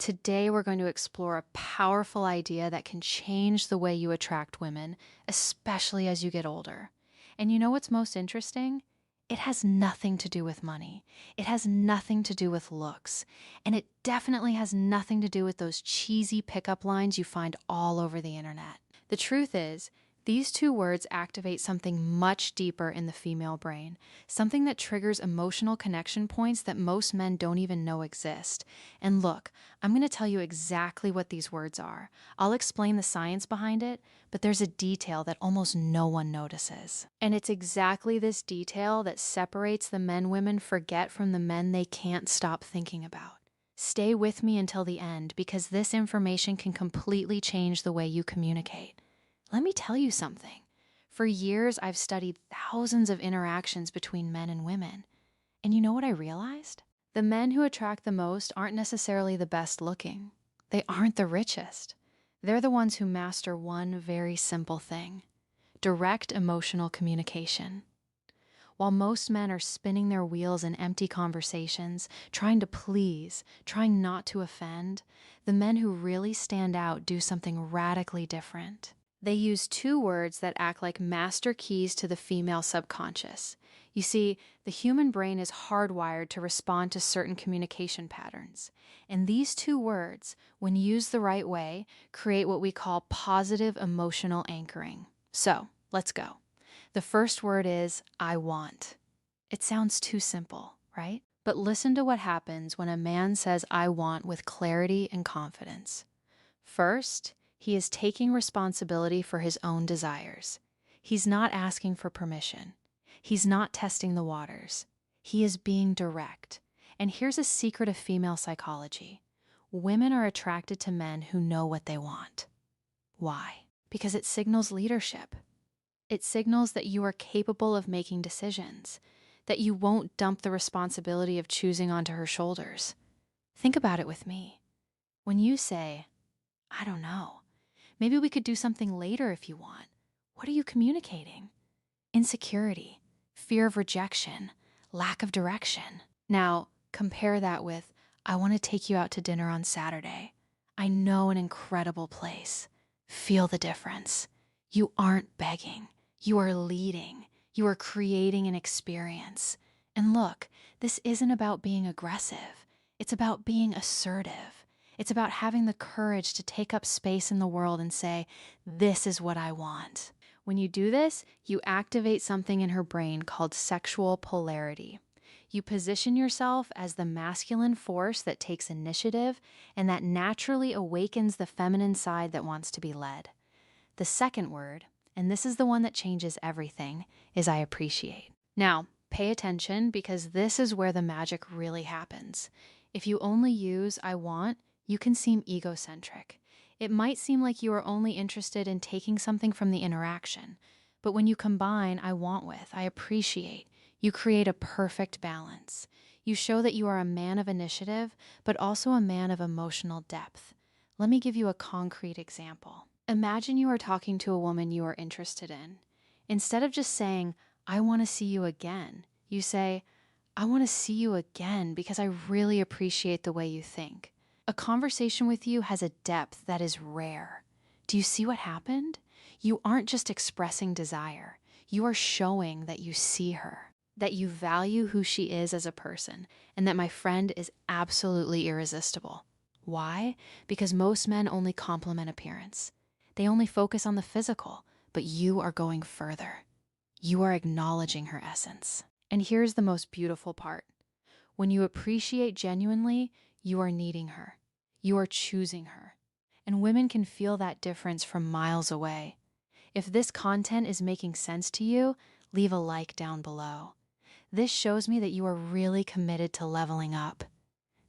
Today, we're going to explore a powerful idea that can change the way you attract women, especially as you get older. And you know what's most interesting? It has nothing to do with money. It has nothing to do with looks. And it definitely has nothing to do with those cheesy pickup lines you find all over the internet. The truth is, these two words activate something much deeper in the female brain, something that triggers emotional connection points that most men don't even know exist. And look, I'm going to tell you exactly what these words are. I'll explain the science behind it, but there's a detail that almost no one notices. And it's exactly this detail that separates the men women forget from the men they can't stop thinking about. Stay with me until the end because this information can completely change the way you communicate. Let me tell you something. For years, I've studied thousands of interactions between men and women. And you know what I realized? The men who attract the most aren't necessarily the best looking. They aren't the richest. They're the ones who master one very simple thing: direct emotional communication. While most men are spinning their wheels in empty conversations, trying to please, trying not to offend, the men who really stand out do something radically different. They use two words that act like master keys to the female subconscious. You see, the human brain is hardwired to respond to certain communication patterns. And these two words, when used the right way, create what we call positive emotional anchoring. So, let's go. The first word is I want. It sounds too simple, right? But listen to what happens when a man says I want with clarity and confidence. First, he is taking responsibility for his own desires. He's not asking for permission. He's not testing the waters. He is being direct. And here's a secret of female psychology. Women are attracted to men who know what they want. Why? Because it signals leadership. It signals that you are capable of making decisions, that you won't dump the responsibility of choosing onto her shoulders. Think about it with me. When you say, I don't know, maybe we could do something later if you want, what are you communicating? Insecurity, fear of rejection, lack of direction. Now, compare that with, I want to take you out to dinner on Saturday. I know an incredible place. Feel the difference. You aren't begging. You are leading. You are creating an experience. And look, this isn't about being aggressive. It's about being assertive. It's about having the courage to take up space in the world and say, this is what I want. When you do this, you activate something in her brain called sexual polarity. You position yourself as the masculine force that takes initiative and that naturally awakens the feminine side that wants to be led. The second word, and this is the one that changes everything, is I appreciate. Now, pay attention because this is where the magic really happens. If you only use I want, you can seem egocentric. It might seem like you are only interested in taking something from the interaction, but when you combine I want with I appreciate, you create a perfect balance. You show that you are a man of initiative, but also a man of emotional depth. Let me give you a concrete example. Imagine you are talking to a woman you are interested in. Instead of just saying, I want to see you again, you say, I want to see you again because I really appreciate the way you think. A conversation with you has a depth that is rare. Do you see what happened? You aren't just expressing desire. You are showing that you see her, that you value who she is as a person, and that my friend is absolutely irresistible. Why? Because most men only compliment appearance. They only focus on the physical, but you are going further. You are acknowledging her essence. And here's the most beautiful part. When you appreciate genuinely, you are needing her. You are choosing her. And women can feel that difference from miles away. If this content is making sense to you, leave a like down below. This shows me that you are really committed to leveling up.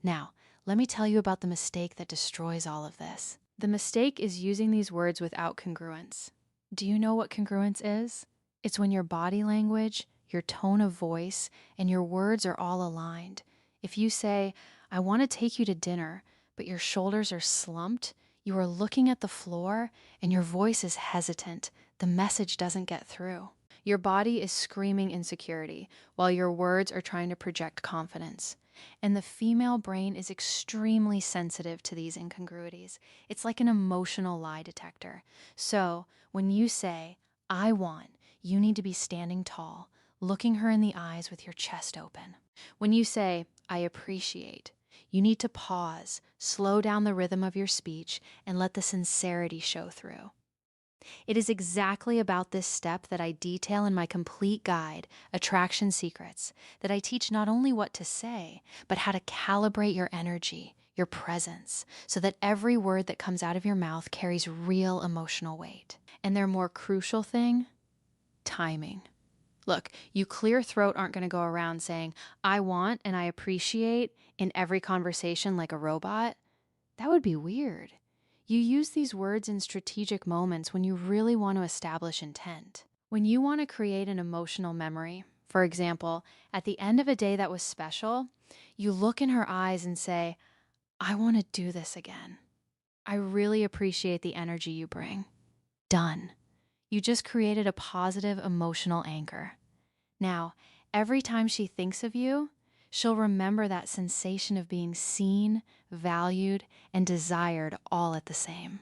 Now, let me tell you about the mistake that destroys all of this. The mistake is using these words without congruence. Do you know what congruence is? It's when your body language, your tone of voice, and your words are all aligned. If you say, I want to take you to dinner, but your shoulders are slumped, you are looking at the floor, and your voice is hesitant, the message doesn't get through. Your body is screaming insecurity, while your words are trying to project confidence. And the female brain is extremely sensitive to these incongruities. It's like an emotional lie detector. So when you say, I want, you need to be standing tall, looking her in the eyes with your chest open. When you say, I appreciate, you need to pause, slow down the rhythm of your speech, and let the sincerity show through. It is exactly about this step that I detail in my complete guide, Attraction Secrets, that I teach not only what to say, but how to calibrate your energy, your presence, so that every word that comes out of your mouth carries real emotional weight. And their more crucial thing, timing. Look, you clear throat aren't going to go around saying, I want and I appreciate in every conversation like a robot. That would be weird. You use these words in strategic moments when you really want to establish intent. When you want to create an emotional memory, for example, at the end of a day that was special, you look in her eyes and say, I want to do this again. I really appreciate the energy you bring. Done. You just created a positive emotional anchor. Now, every time she thinks of you, she'll remember that sensation of being seen, valued, and desired all at the same.